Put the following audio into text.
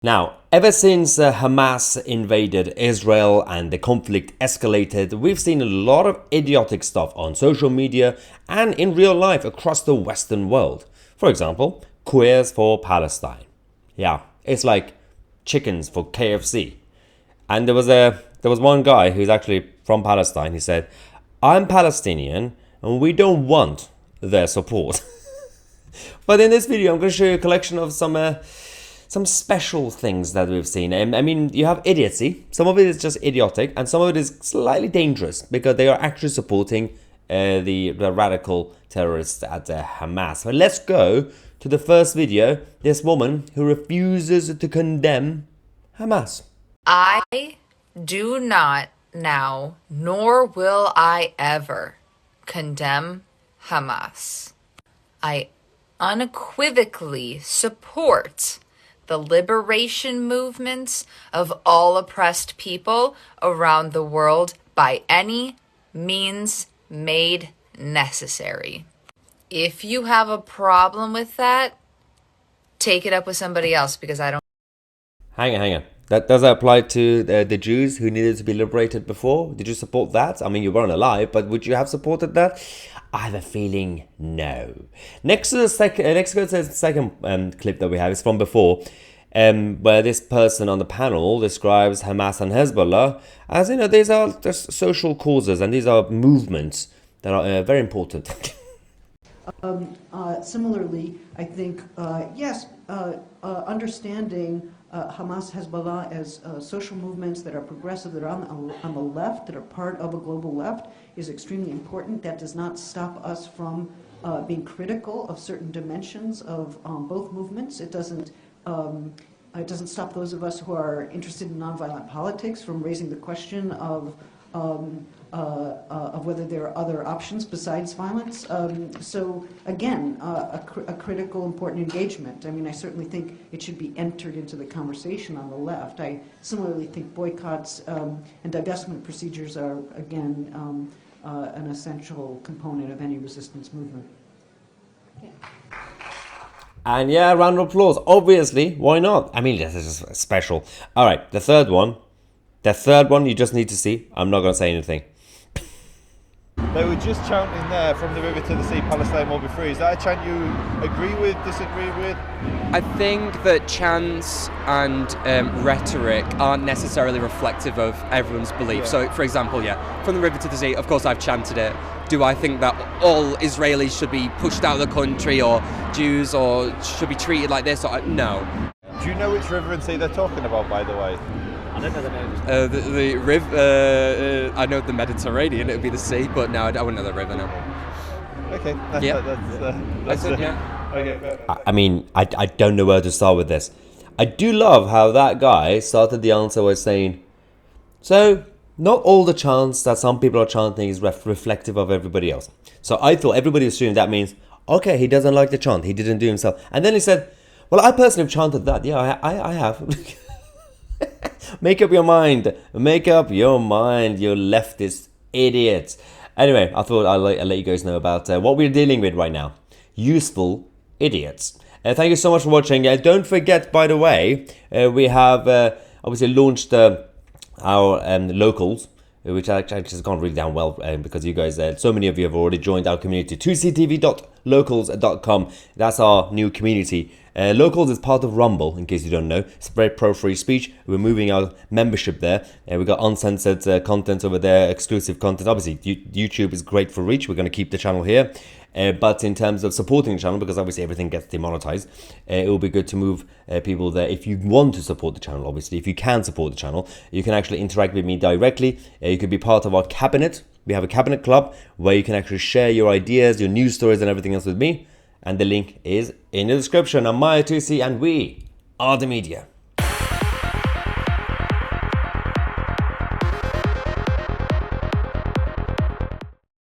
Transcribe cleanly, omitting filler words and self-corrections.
Now, ever since Hamas invaded Israel and the conflict escalated, we've seen a lot of idiotic stuff on social media and in real life across the Western world. For example, queers for Palestine. Yeah, it's like chickens for KFC. And there was one guy who's actually from Palestine. He said, "I'm Palestinian and we don't want their support." But in this video, I'm going to show you a collection of some special things that we've seen. I mean, you have idiocy. Some of it is just idiotic, and some of it is slightly dangerous because they are actually supporting the radical terrorists at Hamas. But let's go to the first video. This woman who refuses to condemn Hamas. I do not now, nor will I ever, condemn Hamas. I unequivocally support the liberation movements of all oppressed people around the world by any means made necessary. If you have a problem with that, take it up with somebody else, because I don't. Hang on. Does that apply to the Jews who needed to be liberated before? Did you support that? I mean, you weren't alive, but would you have supported that? I have a feeling no. Next to the second clip that we have is from before, where this person on the panel describes Hamas and Hezbollah as, these are just social causes and these are movements that are very important. Similarly, I think, yes, understanding Hamas, Hezbollah as social movements that are progressive, that are on the left, that are part of a global left, is extremely important. That does not stop us from being critical of certain dimensions of both movements. It doesn't stop those of us who are interested in nonviolent politics from raising the question of whether there are other options besides violence. So again, a critical, important engagement. I mean, I certainly think it should be entered into the conversation on the left. I similarly think boycotts and divestment procedures are, again, an essential component of any resistance movement. Yeah. And yeah, round of applause. Obviously, why not? I mean, this is just special. All right, the third one you just need to see. I'm not going to say anything. They were just chanting there, "From the river to the sea, Palestine will be free." Is that a chant you agree with, disagree with? I think that chants and rhetoric aren't necessarily reflective of everyone's belief. Yeah. So, for example, "From the river to the sea," of course I've chanted it. Do I think that all Israelis should be pushed out of the country, or Jews or should be treated like this? No. Do you know which river and sea they're talking about, by the way? I don't know the name. The river, I know the Mediterranean, it would be the sea, but no, I wouldn't know the river, no. Okay. That's it, yeah. Okay. I mean, I don't know where to start with this. I do love how that guy started the answer by saying, so not all the chants that some people are chanting is reflective of everybody else. So I thought everybody assumed that means, okay, he doesn't like the chant, he didn't do himself. And then he said, well, I personally have chanted that. Yeah, I have. Make up your mind. Make up your mind, you leftist idiots. Anyway, I thought I'll let you guys know about what we're dealing with right now. Useful idiots. Thank you so much for watching. Don't forget, by the way, we have obviously launched our locals, which actually has gone really down well because you guys, so many of you have already joined our community. TousiTV.locals.com. That's our new community. Locals is part of Rumble, in case you don't know. It's very pro-free speech. We're moving our membership there. We've got uncensored content over there, exclusive content. Obviously, YouTube is great for reach. We're going to keep the channel here. But in terms of supporting the channel, because obviously everything gets demonetized, it will be good to move people there. If you want to support the channel, obviously, if you can support the channel, you can actually interact with me directly. You could be part of our cabinet. We have a cabinet club where you can actually share your ideas, your news stories and everything else with me. And the link is in the description. I'm Tousi and we are the media.